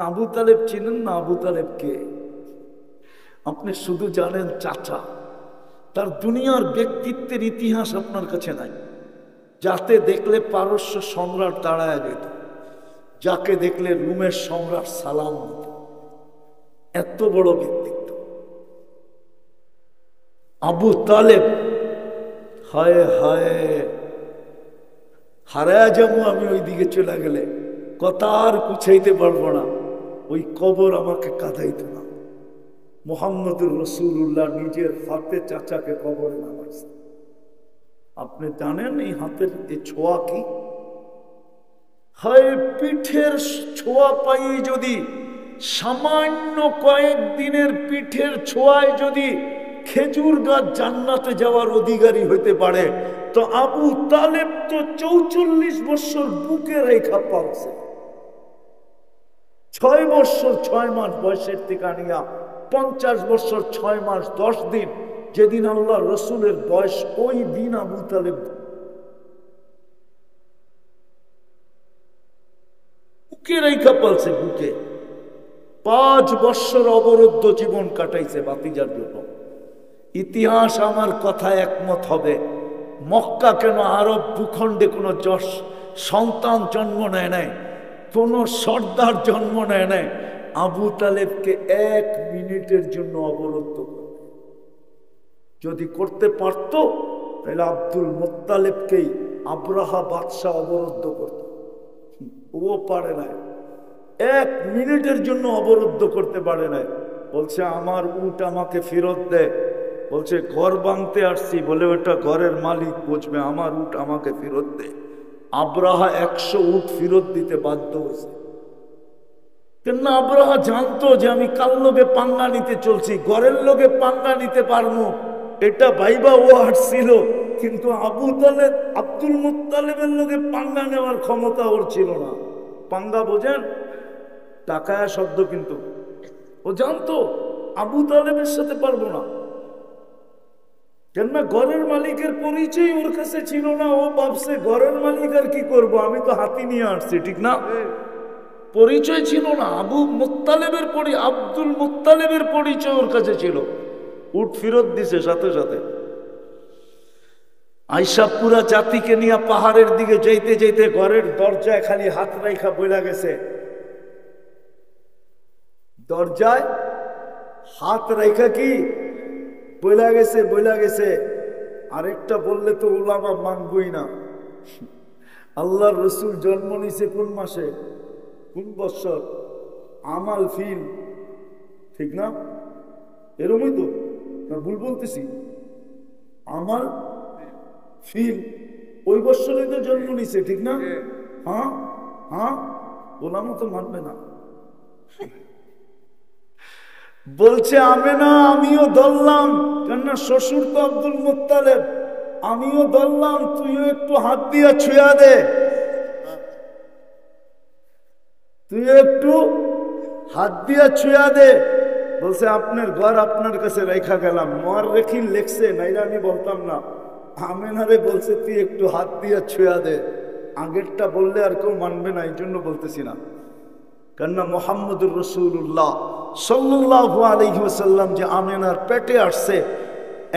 আবু তালেব চিনেন না? আবু তালেবকে আপনি শুধু জানেন চাচা, তার দুনিয়ার ব্যক্তিত্বের ইতিহাস আপনার কাছে নাই। যাতে দেখলে পারস্য সম্রাট দাঁড়ায় যেত, যাকে দেখলে রুমের সম্রাট সালাম দিত, এত বড় ব্যক্তিত্ব আবু তালেব। হায় হায়, হারায় যাবো আমি ওই দিকে চলে গেলে, কথা আর গুছাইতে পারবো না। ওই কবর আমাকে কাঁদাইত না। মুহাম্মদুর রাসূলুল্লাহ নিজের হাতে চাচাকে কবরে নামাইছে। আপনি জানেন এই হাতের এই ছোঁয়া কি? হায়, পিঠের ছোঁয়া পাই যদি, সামান্য কয়েকদিনের পিঠের ছোঁয়ায় যদি খেজুর গাছ জান্নাতে যাওয়ার অধিকারী হইতে পারে, তো আবু তালেব তো 44 বছর বুকে রেখা পাচ্ছে। 6 বছর 6 মাস বয়সের থেকে আনিয়া 50 বছর 6 মাস 10 দিন, যেদিন আল্লাহ রসুলের বয়স, ওই দিন আবু তালেব বুকে রেখা পালছে। বুকে 5 বছর অবরুদ্ধ জীবন কাটাইছে ভাতিজার জন্য। ইতিহাস আমার কথা একমত হবে, মক্কা কেন আরব ভূখণ্ডে কোনো সন্তান জন্ম নেয় নাই, কোন সর্দার জন্ম নেয় নাই। আবু তালেবকে 1 মিনিটের জন্য অবরুদ্ধ করবে। যদি করতে পারত তাহলে আব্দুল মুত্তালিবকেই আব্রাহা বাদশাহ অবরুদ্ধ করত। ও পারে নাই, 1 মিনিটের জন্য অবরুদ্ধ করতে পারে নাই। বলছে আমার উট আমাকে ফেরত দে। বলছে ঘর ভাঙতে আসছি, বলে ওটা ঘরের মালিক বুঝবে, আমার উট আমাকে ফেরত দে। আব্রাহা 100 উট ফেরত দিতে বাধ্য হয়েছে। কেন? আব্রাহা জানতো যে আমি কাল লোকে পাঙ্গা নিতে চলছি, ঘরের লোকে পাঙ্গা নিতে পারবো, এটা ভাইবা ও হাঁটছিল। কিন্তু আবু তালেব, আব্দুল মুত্তালিবের লোকে পাঙ্গা নেওয়ার ক্ষমতা ওর ছিল না। পাঙ্গা বোঝেন? টাকায়া শব্দ, কিন্তু ও জানতো আবু তালেবের সাথে পারবো না। কেননা ঘরের মালিকের পরিচয় ওর কাছে ছিল না। ও ভাবছে ঘরের মালিক আর কি করবো, আমি তো হাতি নিয়ে আসছি, ঠিক না? পরিচয় ছিল না। আব্দুল মুত্তালিবের পরিচয় ওর কাছে ছিল। উট ফেরত দিছে সাথে সাথে। আয়েশা পুরা জাতিকে নিয়ে পাহাড়ের দিকে যাইতে যাইতে ঘরের দরজায় খালি হাত রাইখা বইলা গেছে, দরজায় হাত রাইখা কি বইলা গেছে। আরেকটা বললে তো উলামা মানবই না। আল্লাহর রসুল জন্ম নিছে কোন মাসে, কোন বছর? আমাল ফিল, ঠিক না? এরমই তো, ভুল বলতেছি? আমাল ফিল ওই বছরই তো জন্ম নিছে, ঠিক না? হ্যাঁ হ্যাঁ, ওলামা তো মানবে না। বলছে আমেনা আমিও ধরলাম, কেননা শ্বশুর তো আব্দুল মুত্তালিব, আমিও ধরলাম, তুইও একটু হাত দিয়া ছুঁয়া দে, তুইও একটু হাত দিয়া ছুঁয়া দে। বলছে আপনার ঘর আপনার কাছে রেখা গেলাম। মর রেখি লেখছে, নাইলে আমি বলতাম না। আমেনারে বলছে তুই একটু হাত দিয়া ছুঁয়া দে। আগেরটা বললে আর কেউ মানবে না, এই জন্য বলতেছি না। কেননা মুহাম্মদুর রাসূলুল্লাহ সাল্লাল্লাহু আলাইহি ওয়াসাল্লাম যে আমেনার পেটে আসছে,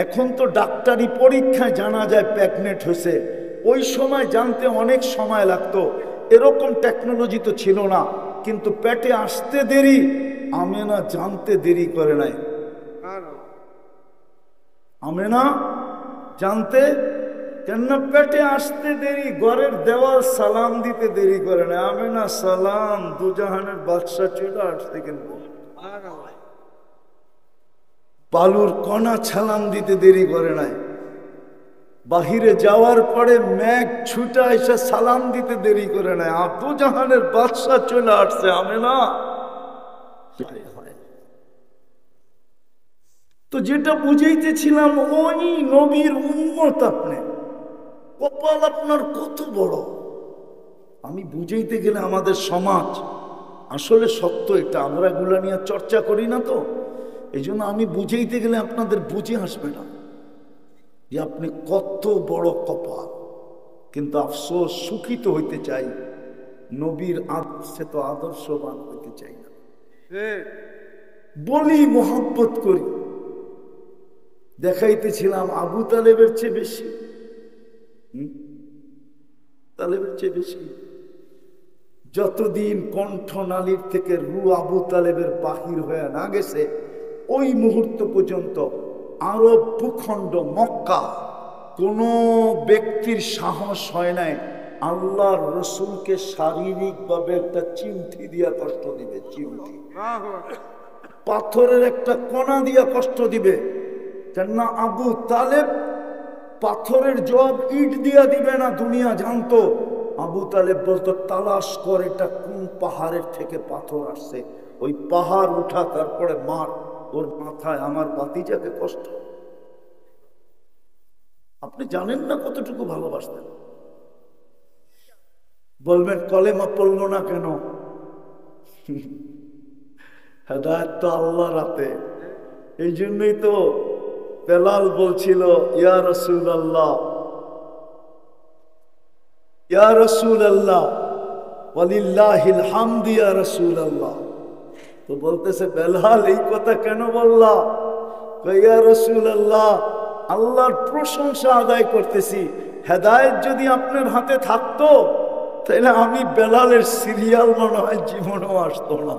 এখন তো ডাক্তারি পরীক্ষায় জানা যায় প্রেগনেন্ট হয়েছে। ওই সময় জানতে অনেক সময় লাগতো, এরকম টেকনোলজি তো ছিল না। কিন্তু পেটে আসতে দেরি, আমেনা জানতে দেরি করে নাই। আমেনা জানতে, কেননা পেটে আসতে দেরি, ঘরের দেওয়াল সালাম দিতে দেরি করে না। আমেনা সালাম, দুজাহানের বাদশা চলে আসতে, কিন্তু বালুর কণা সালাম দিতে দেরি করে নাই। বাহিরে যাওয়ার পরে মেঘ ছুটা এসে সালাম দিতে দেরি করে নাই। দুজাহানের বাদশা চলে আসছে। আমেনা তো যেটা বুঝাইতেছিলাম, ওই নবীর উম্মত আপনি, কপাল আপনার কত বড়। আমি বুঝাইতে গেলে আমাদের সমাজ, আসলে সত্য এটা, আমরা এগুলা নিয়ে চর্চা করি না তো, এই জন্য আমি বুঝাইতে গেলে আপনাদের বুঝে আসবে না যে আপনি কত বড় কপাল। কিন্তু আফসোস, সুখী তো হইতে চাই, নবীর সে তো আদর্শবান হইতে চাই না। বলি মোহাব্বত করি, দেখাইতেছিলাম আবু তালেবের চেয়ে বেশি, তালেবের চেয়ে বেশি। যতদিন কণ্ঠনালীর থেকে রু আবু তালেবের বাহির হয়ে না গেছে, ওই মুহূর্ত পর্যন্ত আরব ভূখণ্ড মক্কা কোন ব্যক্তির সাহস হয় নাই আল্লাহর রসুলকে শারীরিকভাবে একটা চিমটি দিয়া কষ্ট দিবে। চিমটি, পাথরের একটা কণা দিয়া কষ্ট দিবে। কেননা আবু তালেব পাথরের জবাব ইট দিয়া দিবে না, দুনিয়া জানতো। আবু তালেব বলতো, তালাশ কর এটা কোন পাহাড়ের থেকে পাথর আসছে, ওই পাহাড় উঠা, তারপরে মার ওর মাথায় আমার ভাতিজাকে কষ্ট। আপনি জানেন না কতটুকু ভালোবাসতেন। বলবেন কলেমা পড়লো না কেন? হেদায়েত তো আল্লাহর হাতে। এই জন্যই তো বেলাল বলছিল, ইয়া রাসূলুল্লাহ, ইয়া রাসূলুল্লাহ ওয়ালিল্লাহিল হামদ ইয়া রাসূলুল্লাহ। তো বলতেছে, বেলাল এই কথা কেন বললা? ইয়া রাসূলুল্লাহ, আল্লাহর প্রশংসা আদায় করতেছি। হেদায়েত যদি আপনার হাতে থাকতো তাহলে আমি বেলালের সিরিয়াল মনে হয় জীবনেও আসতো না।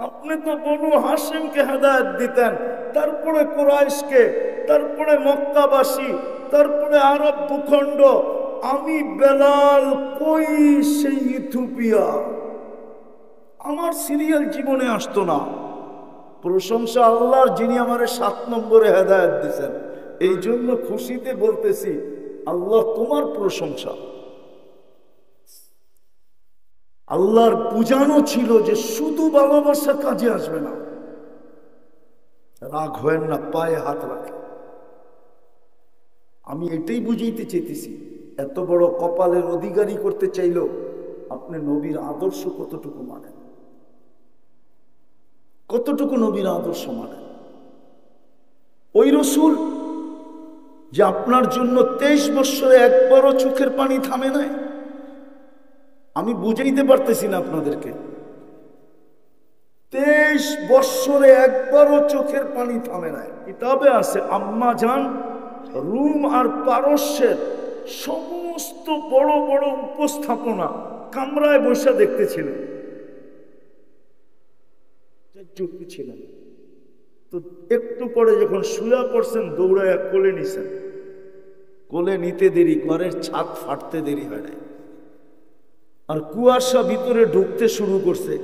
আপনি তো বনু হাশিমকে হেদায়েত দিতেন, তারপরে কুরাইশকে, তারপরে মক্কাবাসী, তারপরে আরব ভূখণ্ড। আমি বেলাল কই সেই ইথিওপিয়া, আমার সিরিয়াল জীবনে আসতো না। প্রশংসা আল্লাহর, যিনি আমারে 7 নম্বরে হেদায়েত দিয়েছেন। এই জন্য খুশিতে বলতেছি, আল্লাহ তোমার প্রশংসা। আল্লাহর বুঝানো ছিল যে শুধু ভালোবাসা কাজে আসবে না। রাগ হয় না, পায়ে হাত রাখে। আমি এটাই বুঝাইতে চাইতেছি, এত বড় কপালের অধিকারী করতে চাইল, আপনি নবীর আদর্শ কতটুকু মানেন, কতটুকু নবীর আদর্শ মানেন। ওই রসুল যে আপনার জন্য 23 বছরে একবারও চোখের পানি থামে নাই। আমি বুঝাইতে পারতেছি না আপনাদেরকে, 23 বছরে একবারও চোখের পানি থামে নাই। কিতাবে আছে আম্মা জান রুম আর পারস্যের সমস্ত বড় বড় উপস্থাপনা কামরায় বসে দেখতেছিলেন, ছিলেন। তো একটু পরে যখন শুয়া পড়ছেন, দৌড়ায় কোলে নিছেন। কোলে নিতে দেরি, ঘরের ছাদ ফাটতে দেরি হয় নাই। আর কুয়াশা ভিতরে ঢুকতে শুরু করছে।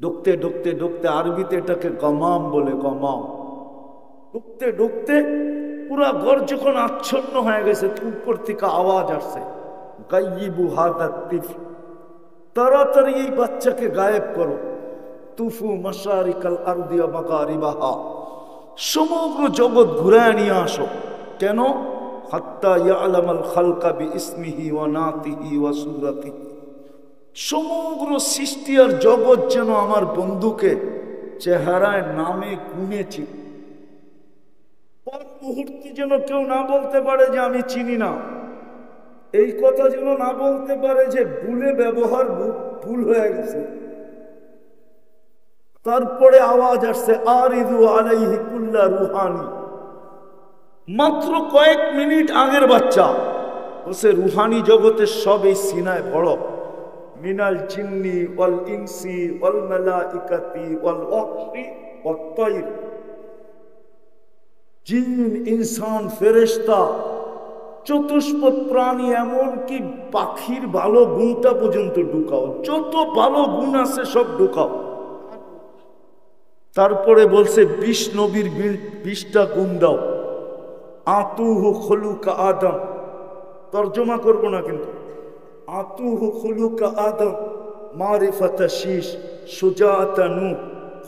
ঢুকতে ঢুকতে ঢুকতে, আরবিতে এটাকে গমাম বলে, গমাম। ঢুকতে ঢুকতে পুরা ঘর যখন আচ্ছন্ন হয়ে গেছে, উপর থেকে আওয়াজ আসছে, গাইয়িবু হাদা তিফল, তাড়াতাড়ি এই বাচ্চাকে গায়েব করো। তুফু মাশারিকাল আরদি ওয়া মাগারিবাহা, সমগ্র জগৎ ঘুরায় নিয়ে আসো। কেন? হাত্তা ইয়ালামাল খালকা বিইসমিহি ওয়া নাতিহি ওয়া সূরাতিহি, সমগ্র সৃষ্টি আর জগৎ যেন আমার বন্ধুকে চেহারায় নামে গুনেছি। পর মুহূর্তে যেন কেউ না বলতে পারে যে আমি চিনি না। এই কথা যেন না বলতে পারে যে ভুলে ব্যবহার ভুল হয়ে গেছে। তারপরে আওয়াজ আসছে, আরিদু আলাইহি কুল্লা রুহানি। মাত্র কয়েক মিনিট আগের বাচ্চা বলছে, রুহানি জগতের সব এই সিনায় বড়। মিনাল জিন্নি ওয়াল ইনসি ওয়াল মালাইকাতি ওয়াল ওয়াহশি ওয়াত তায়র, জিন, ইনসান, ফেরেশতা, চতুষ্পদ প্রাণী, এমনকি পাখির ভালো গুণটা পর্যন্ত ঢুকাও। যত ভালো গুণ আছে সব ঢুকাও। তারপরে বলছে 20 নবীর 20টা গুণ দাও। আতুহু খুলুকা আদম, তর্জমা করবো না কিন্তু। আতুহু খুলুকা আদম, মারিফাতা শীশ, সুজাতা নূহ,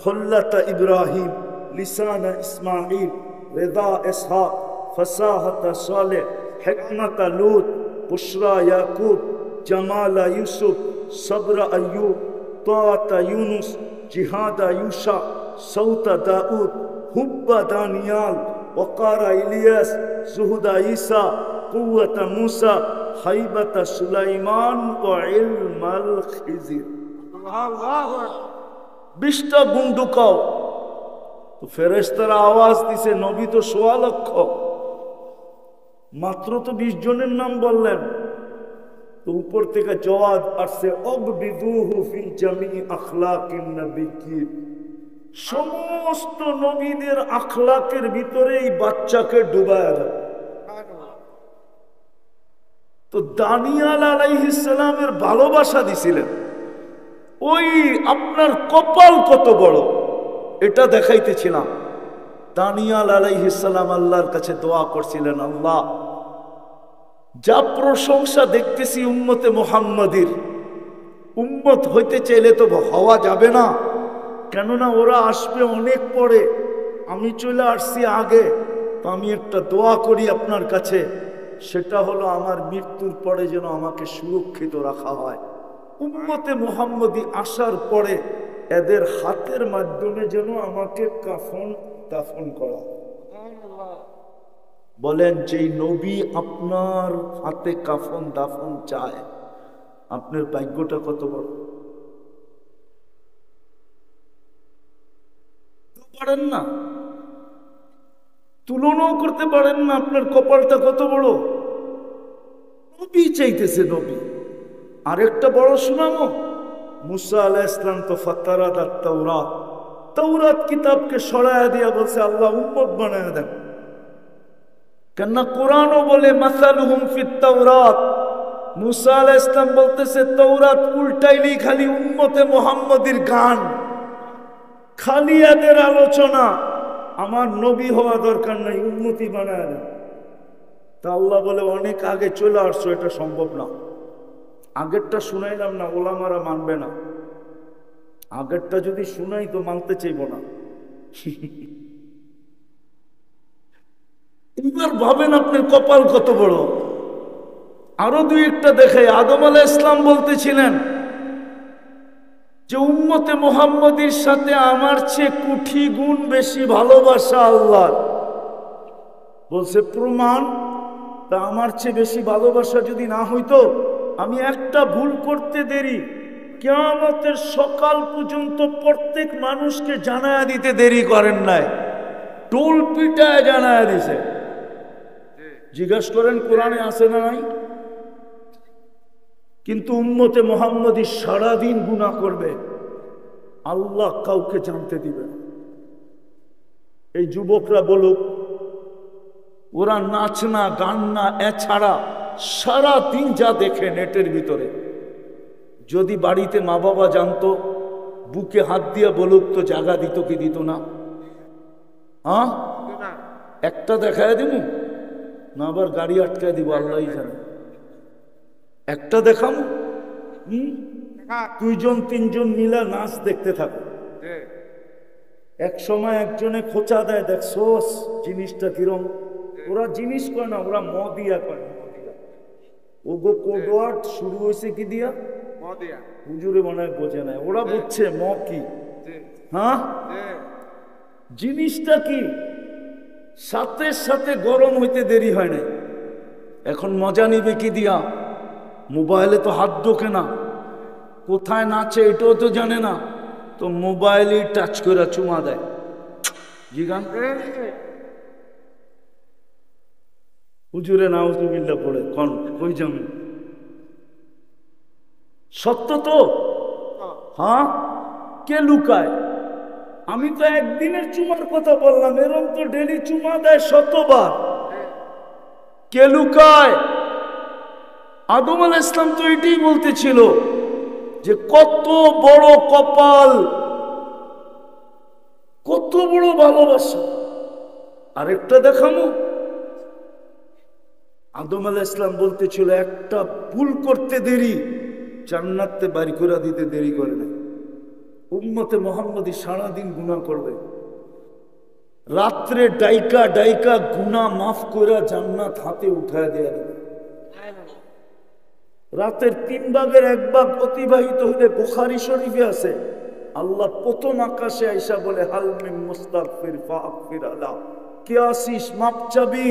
খুল্লাতা ইব্রাহিম, লিসানা ইসমাঈল, রিদা ইসহাক, ফাসাহাতা সালেহ, হিকমাতা লূত, বুশরা ইয়াকুব, জামালা ইউসুফ, সবরা আইয়ুব, তাআতা ইউনুস, জিহাদা ইউসা, সৌতা দাউদ, হুব্বা দানিয়াল, ওয়াকারা ইলিয়াস, জুহুদা ঈসা, কুওয়াতা মুসা, হাইবাতা সুলাইমান ওয়া ইলমাল খিজির। 20টা গুণ ঢুকাও। তো ফেরেশতারা আওয়াজ দিছে, নবী তো 1.25 লক্ষ, মাত্র তো 20 জনের নাম বললেন। তো উপর থেকে জবাব আসছে, অগবিদুহু ফি জামি আখলাকিন নবিয়্যিন, সমস্ত নবীদের আখলাকের ভিতরে এই বাচ্চাকে ডুবায়া দাও। তো দানিয়াল আলাইহিস সালামের ভালোবাসা দিছিলেন, ওই আপনার কপাল কত বড় এটা দেখাইতেছিলাম। দানিয়াল আলাইহিস সালাম আল্লাহর কাছে দোয়া করছিলেন, আল্লাহ যা প্রশংসা দেখতেছি উম্মতে মুহাম্মাদির, উম্মত হইতে চাইলে তো হওয়া যাবে না, কেননা ওরা আসবে অনেক পরে, আমি চলে আসছি আগে। তো আমি একটা দোয়া করি আপনার কাছে, সেটা হলো আমার মৃত্যুর পরে যেন আমাকে সুরক্ষিত রাখা হয়। উম্মতে মুহাম্মদি আসার পরে এদের হাতের মাধ্যমে যেন আমাকে কাফন দাফন করা। বলেন, যেই নবী আপনার হাতে কাফন দাফন চায়, আপনার ভাগ্যটা কত বড়। পারেন না, তুলনাও করতে পারেন না আপনার কপালটা কত বড়। নবী চাইতেছে, নবী। আরেকটা বড় শোনামো, মুসা আলাইহিস সালাম তো ফাতারাত আত-তাওরাত, তাওরাত কিতাবকে সরায়া দিয়া বলছে আল্লাহ উম্মত বানায়া দেন। কেননা কোরআনও বলে মাসালুহুম ফিত তাওরাত, মুসা আলাইহিস সালাম বলতেছে তাওরাত উল্টাইলি খালি উম্মতে মুহাম্মদির গান, খালি এদের আলোচনা, আমার নবী হওয়া দরকার নাই, উম্মতি বানায় দেন। তা আল্লাহ বলে অনেক আগে চলে আসছো, এটা সম্ভব না। আগেরটা শুনাইলাম না, ওলামারা মানবে না। আগেরটা যদি শুনাই তো মানতে চাইব না। এবার ভাবেন আপনার কপাল কত বড়। আরো দুই একটা দেখাই। আদম আলাইহিস সালাম বলতেছিলেন যে উম্মতে মুহাম্মদির সাথে আমার চেয়ে কোটি গুণ বেশি ভালোবাসা আল্লাহর। বলছে প্রমাণ, তা আমার চেয়ে বেশি ভালোবাসা যদি না হইতো, আমি একটা ভুল করতে দেরি, কিয়ামতের সকাল পর্যন্ত প্রত্যেক মানুষকে জানায়া দিতে দেরি করেন নাই, টোল পিটায় জানায়া দিছে। জিজ্ঞাসা করেন কোরআনে আছে না নাই? কিন্তু উম্মতে মুহাম্মদী সারাদিন গুনাহ করবে, আল্লাহ কাউকে জানতে দিবে না। এই যুবকরা বলুক, ওরা নাচ না গান না এছাড়া সারাদিন যা দেখে নেটের ভিতরে, যদি বাড়িতে মা বাবা জানতো, বুকে হাত দিয়ে বলুক তো জায়গা দিত কি দিত না? হ্যাঁ, একটা দেখায় দিব না, আবার গাড়ি আটকায় দিব, আল্লাহই জানে। একটা দেখাম, 2জন 3জন মিলা নাচ দেখতে থাকো। এক সময় একজনে খোঁচা দেয়, দেখছোস জিনিসটা কিরম। ওরা জিনিস কয় না, ওরা মদিয়া কয়। ওগো কোডওয়ার্ড শুরু হয়েছে কি দিয়া? হুজুরে মনে হয় বোঝে নাই, ওরা বুঝছে ম কি। হ্যাঁ, জিনিসটা কি সাথে সাথে গরম হইতে দেরি হয় না। এখন মজা নিবে কি দিয়া? মোবাইলে তো হাত ঢোকে না, কোথায় নাচে এটাও তো জানে না, তো মোবাইলে টাচ করে চুমা দেয়। জিগান হুজুরে নাউজুবিল্লাহ পড়ে কোন কই যাবে? সত্য তো? হ্যাঁ, কে লুকায়? আমি তো একদিনের চুমার কথা বললাম, এরকম তো ডেলি চুমা দেয় শতবার। কে লুকায়? আদম আলাইহিস সালাম তো এটাই বলতেছিল যে কত বড় কপাল, কত বড় ভালোবাসা। আরেকটা দেখানো, আদম আলাইহিস সালাম বলতেছিল একটা ভুল করতে দেরি, জান্নাতে বাড়ি করে দিতে দেরি করে না। উম্মতে মুহাম্মদী সারাদিন গুনাহ করবে, রাত্রে ডাইকা ডাইকা গুনাহ মাফ করে জান্নাত হাতে উঠায় দেয়া দেবে। রাতের 3 ভাগের 1 ভাগ অতিবাহিত হইলে, বুখারী শরীফে আছে, আল্লাহ প্রথম আকাশে আইসা বলে হাল মিন মুস্তাগফির ফাগফির আলা, কে আসিস মাপ চাবি?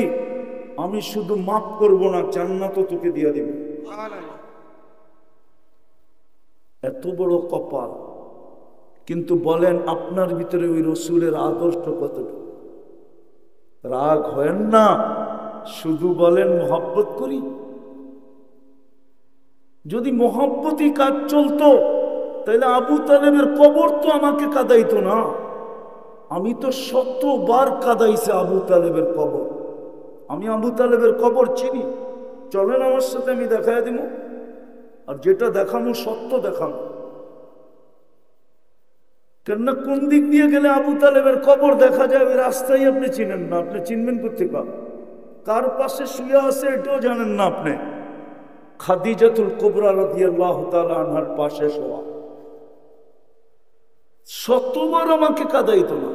আমি শুধু মাফ করব না, জান্নাতও তোকে দিয়া দিব। এত বড় কপাল। কিন্তু বলেন আপনার ভিতরে ওই রসুলের আদর্শ কতটুকু? রাগ হয় না, শুধু বলেন মোহাব্বত করি। যদি মোহাব্বতই কাজ চলতো তাহলে আবু তালেবের কবর তো আমাকে কাঁদাইতো না। আমি তো 17 বার কাঁদাইছে আবু তালেবের কবর। আমি আবু তালেবের কবর চিনি, চলেন আমার সাথে, আমি দেখাই দিব। আর যেটা দেখানো সত্য দেখানো, কেননা কোন দিক দিয়ে গেলে আবু তালেবের কবর দেখা যায় ওই রাস্তায় আপনি চিনেন না। আপনি চিনবেন কোথেকে? কার পাশে শুয়ে আছে এটাও জানেন না আপনি। খাদিজাতুল কুবরা রাদিয়াল্লাহু তাআলা আনহার পাশে শোয়া। 100 বার আমাকে কাঁদাইতো না।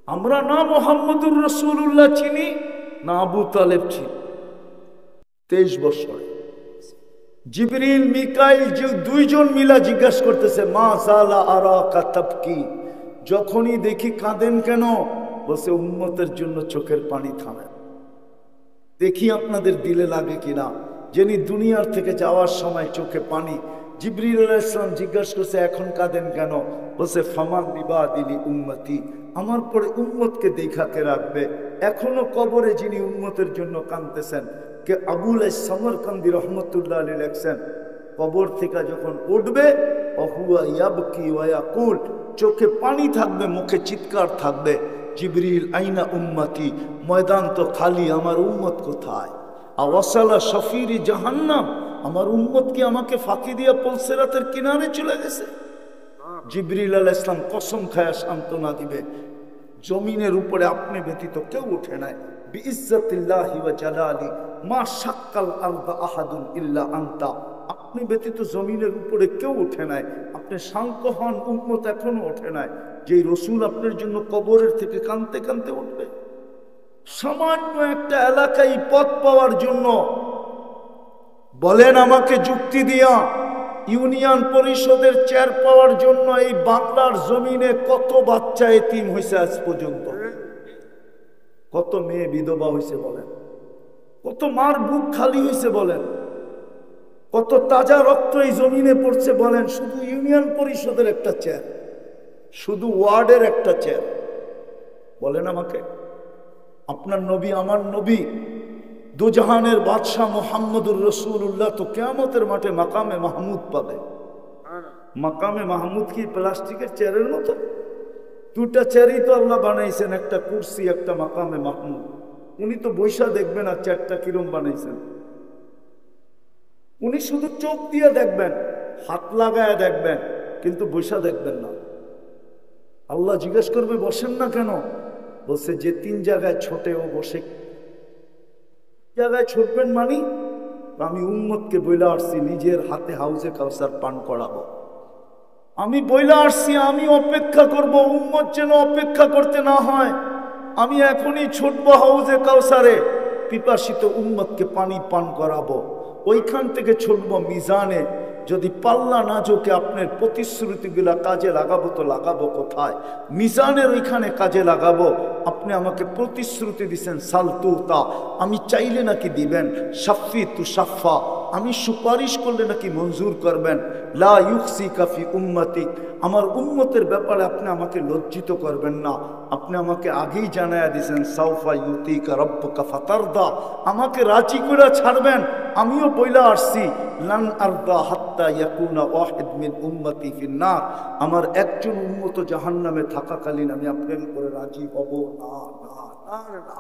আমরা না মুহাম্মদুর রাসূলুল্লাহ চিনি, না আবু তালেব চিনি। 23 বছরে জিবরিল মিকাইল যে দুইজন মিলা জিজ্ঞাসা করতেছে, মা সালা আরাকা তাবকি, যখনই দেখি কাঁদেন কেন? বসে উম্মতের জন্য চোখের পানি থামে, দেখি আপনাদের দিলে লাগে কিনা। যিনি দুনিয়ার থেকে যাওয়ার সময় চোখে পানি। জিবরিল আলাইহিস সালাম জিজ্ঞাসা করছে, এখন কাঁদেন কেন? বসে ফামান বিবাদিলি উম্মতি, আমার পরে উম্মতকে দেখাকে রাখবে। এখনো কবরে যিনি উম্মতের জন্য কাঁদতেছেন, কে আবুল সামরকান্দি রহমতুল্লাহ আলাইহি লেখছেন, কবর থেকে যখন উঠবে অহুয়া ইয়াবকি ওয়া ইয়াকুল, চোখে পানি থাকবে, মুখে চিৎকার থাকবে, জিবরিল আইনা উম্মতি, ময়দান তো খালি, আমার উম্মত কোথায়? আওয়াসালা শফিরি জাহান্নাম, আমার উম্মত কি আমাকে ফাঁকি দিয়ে পুলসিরাতের কিনারে চলে গেছে? জিবরিল আলাইহিস সালাম কসম খায়া সান্ত্বনা দিবে, জমিনের উপরে আপনি ব্যতীত কেউ ওঠে নাই। বিইজ্জাতিল্লাহি ওয়া জালালি মা শাক্কাল আরদা আহাদুন ইল্লা আনতা, আপনি ব্যতীত জমিনের উপরে কেউ ওঠে নাই। আপনি শান্ত হন, উম্মত এখনো ওঠে নাই। যেই রসুল আপনার জন্য কবরের থেকে কাঁদতে কাঁদতে উঠবে। সামান্য একটা এলাকায় পথ পাওয়ার জন্য বলেন আমাকে যুক্তি দিয়া, ইউনিয়ন পরিষদের চেয়ার পাওয়ার জন্য এই বাংলার জমিনে কত বাচ্চা এতিম হয়েছে আজ পর্যন্ত? কত মেয়ে বিধবা হয়েছে বলেন? কত মার বুক খালি হয়েছে বলেন? কত তাজা রক্ত এই জমিনে পড়ছে বলেন? শুধু ইউনিয়ন পরিষদের একটা চেয়ার, শুধু ওয়ার্ডের একটা চেয়ার। বলেন আমাকে, আপনার নবী আমার নবী দুজাহানের বাদশাহ মুহাম্মদুর রাসূলুল্লাহ তো কিয়ামতের মাঠে মাকামে মাহমুদ পাবে। মাকামে মাহমুদ কি প্লাস্টিকের চেয়ারের মতো? দুটা চেয়ারই তো আল্লাহ বানাইছেন, একটা কুরসি, একটা মাকামে মাহমুদ। উনি তো বৈশা দেখবেন আর চেয়ারটা কিরম বানাইছেন। উনি শুধু চোখ দিয়ে দেখবেন, হাত লাগায় দেখবেন, কিন্তু বৈশা দেখবেন না। আল্লাহ জিজ্ঞেস করবে বসেন না কেন? বলছে যে 3 জায়গায় ছোটে ও বসে। জায়গায় ছুটবেন মানি, আমি উম্মতকে বইলা আসছি নিজের হাতে হাউজে কাউসার পান করাবো। আমি বইলা আসছি আমি অপেক্ষা করব, উম্মত যেন অপেক্ষা করতে না হয়। আমি এখনই ছুটবো হাউজে কাউসারে, পিপাসিত উম্মতকে পানি পান করাবো। ওইখান থেকে ছুটবো মিজানে। যদি পাল্লা না ঝোঁকে আপনার প্রতিশ্রুতিগুলা কাজে লাগাবো তো লাগাবো কোথায়? মিজানের ওইখানে কাজে লাগাবো। আপনি আমাকে প্রতিশ্রুতি দিচ্ছেন সালতুতা, আমি চাইলে নাকি দিবেন। শাফি তু শাফা, আমি সুপারিশ করলে নাকি মঞ্জুর করবেন। লা ইউখসিকা ফি উম্মতি, আমার উম্মতের ব্যাপারে আপনি আমাকে লজ্জিত করবেন না। আপনি আমাকে আগেই জানায়া দিয়েছেন সাউফা ইউতিকা রাব্বুকা ফাতারদা, আমাকে রাজি করে ছাড়বেন। আমিও বইলা আসছি লান আরদা হাত্তা ইয়াকুনা ওয়াহিদ মিন উম্মতি ফিন নার, আমার একজন উম্মত জাহান্নামে থাকাকালীন আমি আপনার উপরে রাজি হব না। না না না,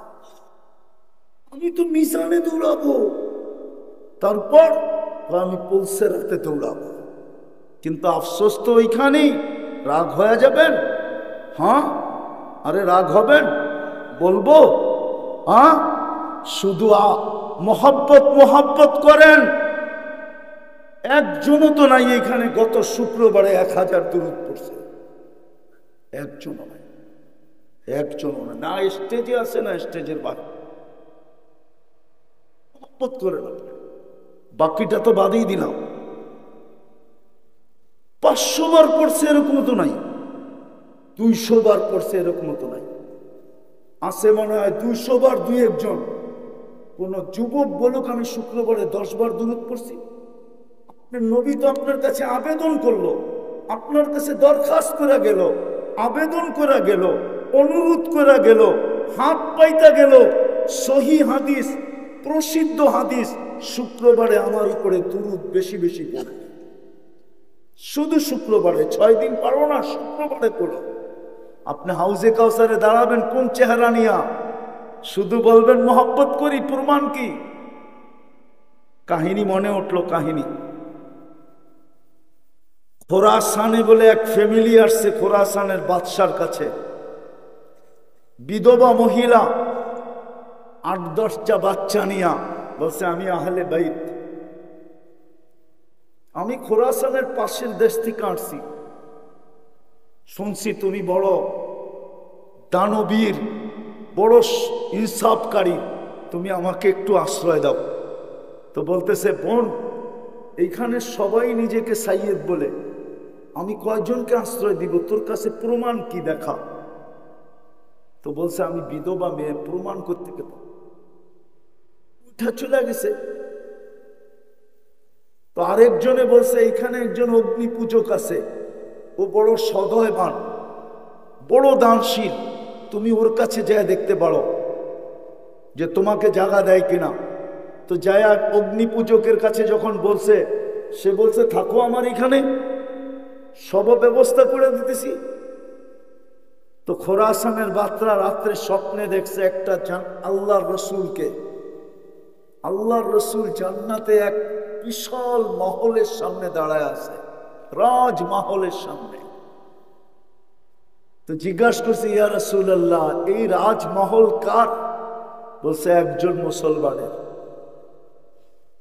আমি তো মিজানে দৌড়াবো, তারপর আমি পুলসিরাতে দৌড়াবো। কিন্তু আফসোস তো ওইখানেই। রাগ হয়ে যাবেন? হ্যাঁ, আরে রাগ হবেন? বলবো হ্যাঁ, শুধু মোহাব্বত মোহাব্বত করেন। একজনও তো নাই এখানে গত শুক্রবারে 1000 দুরূদ পড়ছে, একজনও নাই, একজনও নাই। না স্টেজে আছে না স্টেজের বাকি। মোহাব্বত করেন, বাকিটা তো বাদেই দিলাম। 500 বার পড়ছে এরকম তো নাই, 200 বার পড়ছে এরকম তো নাই। আছে মনে হয় 200 বার 2-1 জন। কোন যুবক বলুক আমি শুক্রবারে 10 বার দুরূদ পড়ছি। আপনার নবী তো আপনার কাছে আবেদন করলো, আপনার কাছে দরখাস্ত করে গেল, আবেদন করে গেল, অনুরোধ করে গেল, হাত পাইতে গেল, সহি হাদিস, প্রসিদ্ধ হাদিস, শুক্রবারে আমার উপরে দুরূদ বেশি বেশি পড়ে। শুধু শুক্রবারে, 6 দিন পারো না, শুক্রবারে পড়ো। আপনি হাউজে কাউসারে দাঁড়াবেন কোন চেহারা নিয়া? শুধু বলবেন মহব্বত করি, প্রমাণ কি? কাহিনী মনে উঠলো, কাহিনী খোরাসানে বলে এক ফ্যামিলি আসছে খোরাসানের বাদশার কাছে। বিধবা মহিলা, 8-10টা বাচ্চা নিয়া বলছে আমি আহলে বাইত, আমি খোরাসানের পাশের দেশ থেকে আসছি, শুনছি তুমি বড় দানবীর, বড় ইনসাফকারী, তুমি আমাকে একটু আশ্রয় দাও। তো বলতেছে বোন, এইখানে সবাই নিজেকে সাইয়েদ বলে, আমি কয়জনকে আশ্রয় দিব? তোর কাছে প্রমাণ কি দেখা? তো বলছে আমি বিধবা মেয়ে, প্রমাণ করতে গেল উঠা চলে গেছে। তো আরেকজনে বলছে এখানে একজন অগ্নি পূজক আছে, ও বড় সদয়বান, বড় দানশীল, তুমি ওর কাছে যায় দেখতে পারো যে তোমাকে জায়গা দেয় কিনা। তো যায়া অগ্নি পূজকের কাছে যখন বলছে, সে বলছে থাকো আমার এখানে, সব ব্যবস্থা করে দিতেছি। তো খোরাসানের বাচ্চারা রাত্রে স্বপ্নে দেখছে একটা আল্লাহর রসুলকে, আল্লাহর রসুল জান্নাতে এক বিশাল মহলের সামনে দাঁড়ায় আছে, রাজমহলের সামনে। তো জিজ্ঞাসা করছে ইয়া রাসূলুল্লাহ, এই রাজমহল কার? বলছে একজন মুসলমানের।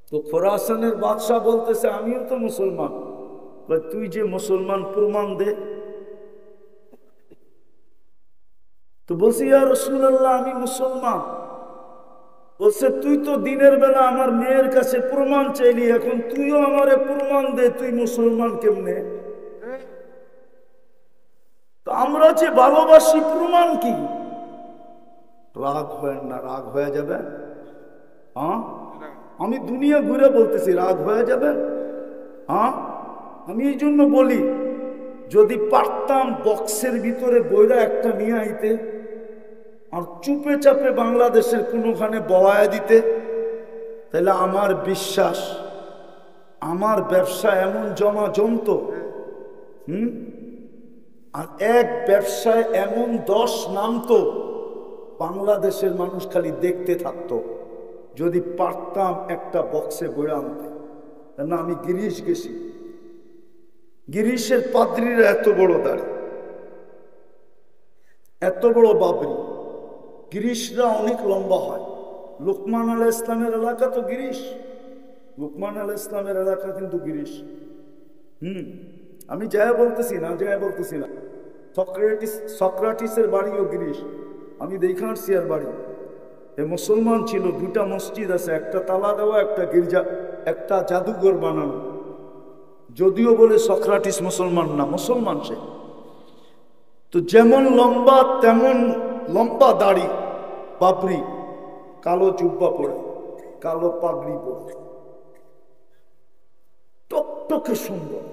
তো খোরাসানের বাদশাহ বলতেছে আমিও তো মুসলমান। তুই যে মুসলমান, প্রমাণ দে। তো বলছে ইয়া রাসূলুল্লাহ আমি মুসলমান। বলছে তুই তো দিনের বেলা আমার মেয়ের কাছে প্রমাণ চাইলি, এখন তুইও আমারে প্রমাণ দে, তুই মুসলমান কেমনে? তো আমরা যে ভালোবাসি, প্রমাণ কি? রাগ হয় না, রাগ হয়ে যাবে? হ্যাঁ, আমি দুনিয়া ঘুরে বলতেছি, রাগ হয়ে যাবে? হ্যাঁ, আমি এই জন্য বলি, যদি পারতাম বক্সের ভিতরে বইরা একটা নিয়ে আইতে আর চুপে চাপে বাংলাদেশের কোনোখানে বওয়ায় দিতে, তাহলে আমার বিশ্বাস আমার ব্যবসা এমন জমা জমত। আর এক ব্যবসায় এমন 10 নামতো, বাংলাদেশের মানুষ খালি দেখতে থাকতো। যদি পারতাম একটা বক্সে বইরা আনতে। না, আমি গিরিশ গেছি, গিরিশের পাদ্রীরা এত বড় দাড়ি, এত বড় বাবরি, গিরিশরা অনেক লম্বা হয়। লোকমান আলাইহিস ইসলামের এলাকা তো গিরিশ, লোকমান আলাইহিস ইসলামের এলাকা কিন্তু গিরিশ। আমি যাই বলতেছি না, যাই বলতেছি না, সক্রাটিসের বাড়িও গিরিশ, আমি দেখে আসছি আর বাড়ি। এ মুসলমান ছিল, 2টা মসজিদ আছে, একটা তালা দেওয়া, একটা গির্জা, একটা জাদুঘর বানানো। যদিও বলে সক্রাটিস মুসলমান না, মুসলমান সে। তো যেমন লম্বা তেমন লম্বা দাড়ি, পাপড়ি, কালো জুব্বা পরে, কালো পাগড়ি পরে, টকটকে সুন্দর।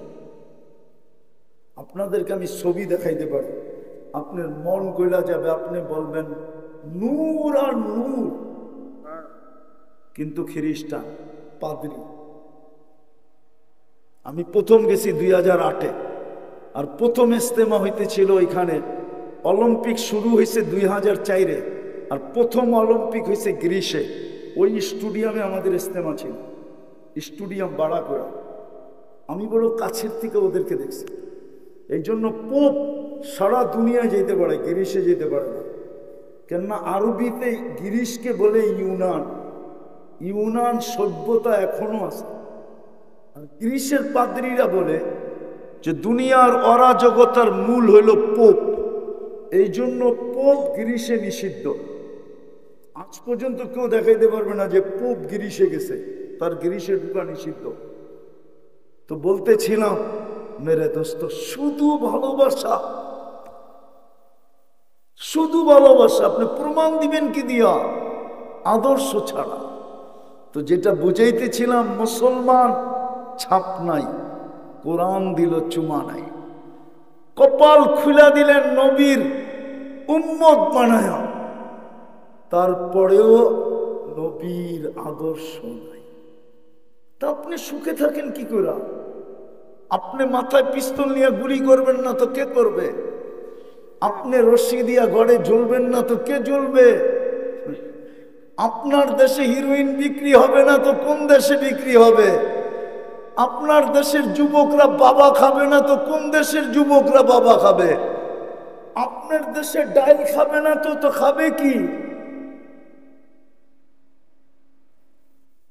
আপনাদেরকে আমি ছবি দেখাইতে পারি, আপনার মন গইলা যাবে, আপনি বলবেন নূর আর নূর। কিন্তু খ্রিস্টান, পাদ্রী। আমি প্রথম গেছি 2008-এ, আর প্রথম ইজতেমা হইতেছিল এখানে। অলিম্পিক শুরু হয়েছে 2004-এ, আর প্রথম অলিম্পিক হয়েছে গ্রিসে। ওই স্টুডিয়ামে আমাদের ইজতেমা ছিল, স্টুডিয়াম ভাড়া করা। আমি বড় কাছের থেকে ওদেরকে দেখছি। এই জন্য পোপ সারা দুনিয়ায় যেতে পারে, গ্রিসে যেতে পারে না। কেননা আরবিতে গ্রিসকে বলে ইউনান, ইউনান সভ্যতা এখনো আছে। আর গ্রিসের পাদ্রীরা বলে যে দুনিয়ার অরাজকতার মূল হইল পোপ, এই জন্য পোপ গ্রিসে নিষিদ্ধ। আজ পর্যন্ত কেউ দেখাইতে পারবে না যে পোপ গ্রিসে গেছে, তার গ্রিসে ঢুকা নিষিদ্ধ। তো বলতেছিলাম মেরে দোস্ত, শুধু ভালোবাসা, শুধু ভালোবাসা। আপনি প্রমাণ দিবেন কি দিয়া? আদর্শ ছাড়া। তো যেটা বুঝাইতেছিলাম, মুসলমান ছাপ নাই, কোরআন দিল চুমা নাই। কপাল খুলা দিলেন নবীর উম্মত বানায়া, তারপরেও নবীর আদর্শ নাই। তা আপনি সুখে থাকেন কি করে? আপনি মাথায় পিস্তল নিয়ে গুলি করবেন না তো কে করবে? আপনি রশি দিয়া গড়ে জ্বলবেন না তো কে জ্বলবে? আপনার দেশে হিরোইন বিক্রি হবে না তো কোন দেশে বিক্রি হবে? আপনার দেশের যুবকরা বাবা খাবে না তো কোন দেশের যুবকরা বাবা খাবে? আপনার দেশে ডাল খাবে না তো খাবে কি?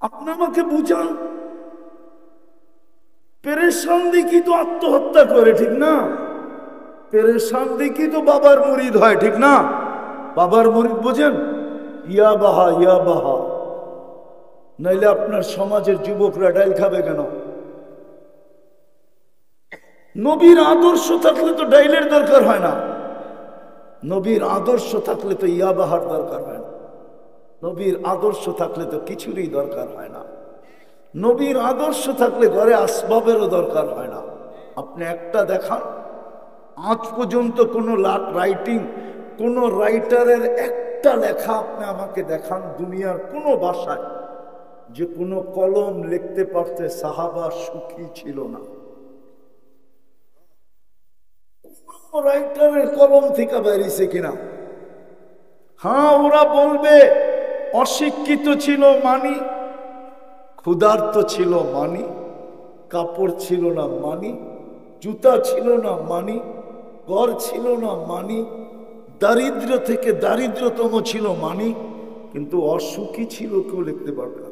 আপনি আমাকে বুঝান। পেরেশান দেখি তো আত্মহত্যা করে, ঠিক না? পেরেশান দেখি তো বাবার মুরিদ হয়, ঠিক না? বাবার মুরিদ বোঝেন? ইয়া বাহা ইয়া বাহা। নাইলে আপনার সমাজের যুবকরা ডাল খাবে কেন? নবীর আদর্শ থাকলে তো ডাইলের দরকার হয় না। নবীর আদর্শ থাকলে তো ইয়া বাহার দরকার হয় না। নবীর আদর্শ থাকলে তো কিছুরই দরকার হয় না। নবীর আদর্শ থাকলে ঘরে আসবাবেরও দরকার হয় না। আপনি একটা দেখান, আজ পর্যন্ত কোনো রাইটিং, কোনো রাইটারের একটা লেখা আপনি আমাকে দেখান দুনিয়ার কোনো ভাষায় যে কোনো কলম লিখতে পারতে সাহাবা সুখী ছিল না। রাইটারের কলম থেকে বেরিয়েছে কিনা? হ্যাঁ, ওরা বলবে অশিক্ষিত ছিল মানি, ক্ষুধার্ত ছিল মানি, কাপড় ছিল না মানি, জুতা ছিল না মানি, ঘর ছিল না মানি, দারিদ্র থেকে দারিদ্রতম ছিল মানি, কিন্তু অসুখী ছিল কেউ লিখতে পারবে না।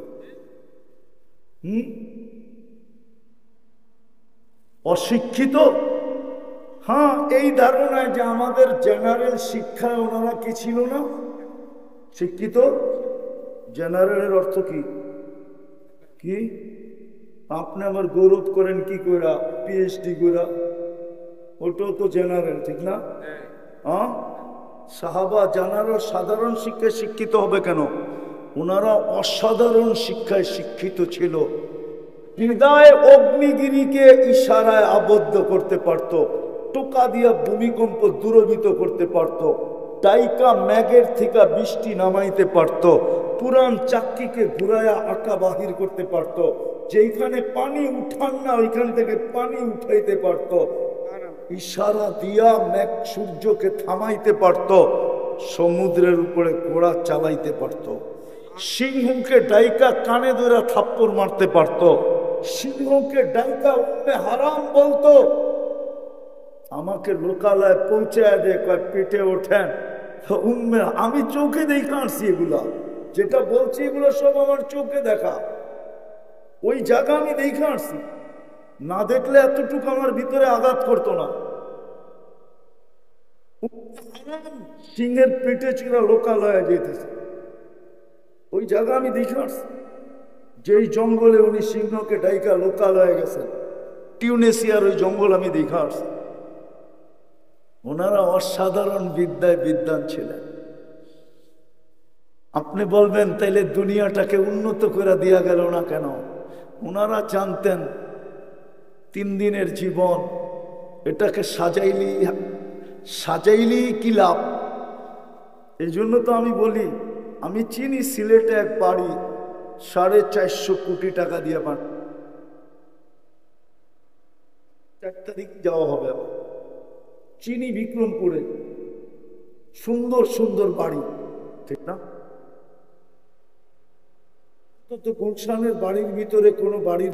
অশিক্ষিত, হ্যাঁ, এই ধারণায় যে আমাদের জেনারেল শিক্ষায় ওনারা কি ছিল না? শিক্ষিত। জেনারেলের অর্থ কি? কি আপনি আবার গৌরব করেন কি কইরা? পিএইচডি কইরা। ওটাও তো জেনারেল, ঠিক না? হ্যাঁ, সাহাবা জেনারেল সাধারণ শিক্ষায় শিক্ষিত হবে কেন? ওনারা অসাধারণ শিক্ষায় শিক্ষিত ছিল। হৃদয় অগ্নিগিরিকে ইশারায় আবদ্ধ করতে পারত, টোকা দিয়া ভূমিকম্প দূরভূত করতে পারত, টাইকা ম্যাগের থেকে বৃষ্টি নামাইতে পারত, পুরান চাক্কিকে ঘুরায়া আঁকা বাহির করতে পারত, যেখানে পানি উঠান না ওইখান থেকে পানি উঠাইতে পারত, ইশারা দিয়া ম্যাগ সূর্যকে থামাইতে পারত, সমুদ্রের উপরে ঘোড়া চালাইতে পারত, সিংহকে ডাইকা কানে ধরে থাপ্পড় মারতে পারত, সিংহকে ডাইকা উম্মে হারাম বলতো। আমাকে লোকালয়ে পৌঁছায় দে, কয় পেটে ওঠেন উম্মে। আমি চোখে দেখে আসছি এগুলা, যেটা বলছি এগুলো সব আমার চোখে দেখা। ওই জায়গা আমি দেখে আসছি, না দেখলে এতটুকু আমার ভিতরে আঘাত করতো না। সিংহের পেটে ছিল লোকালয়ে যেতেছে, ওই জায়গা আমি দেখে আসছি। যেই জঙ্গলে উনি সিংহকে ডাইকা লোকালয়ে গেছেন, টিউনেশিয়ার ওই জঙ্গল আমি দেখে আসছি। ওনারা অসাধারণ বিদ্যায় বিদ্বান ছিলেন। আপনি বলবেন তাইলে দুনিয়াটাকে উন্নত করে দিয়া গেল না কেন? ওনারা জানতেন 3 দিনের জীবন, এটাকে সাজাইলি কি লাভ। এই জন্য তো আমি বলি, আমি চিনি সিলেটে এক বাড়ি 450 কোটি টাকা দিয়ে বান, 4 তারিখ যাওয়া হবে। চিনি বিক্রমপুরে সুন্দর সুন্দর বাড়ি, ঠিক না? তো গুলশানের বাড়ির ভিতরে কোনো বাড়ির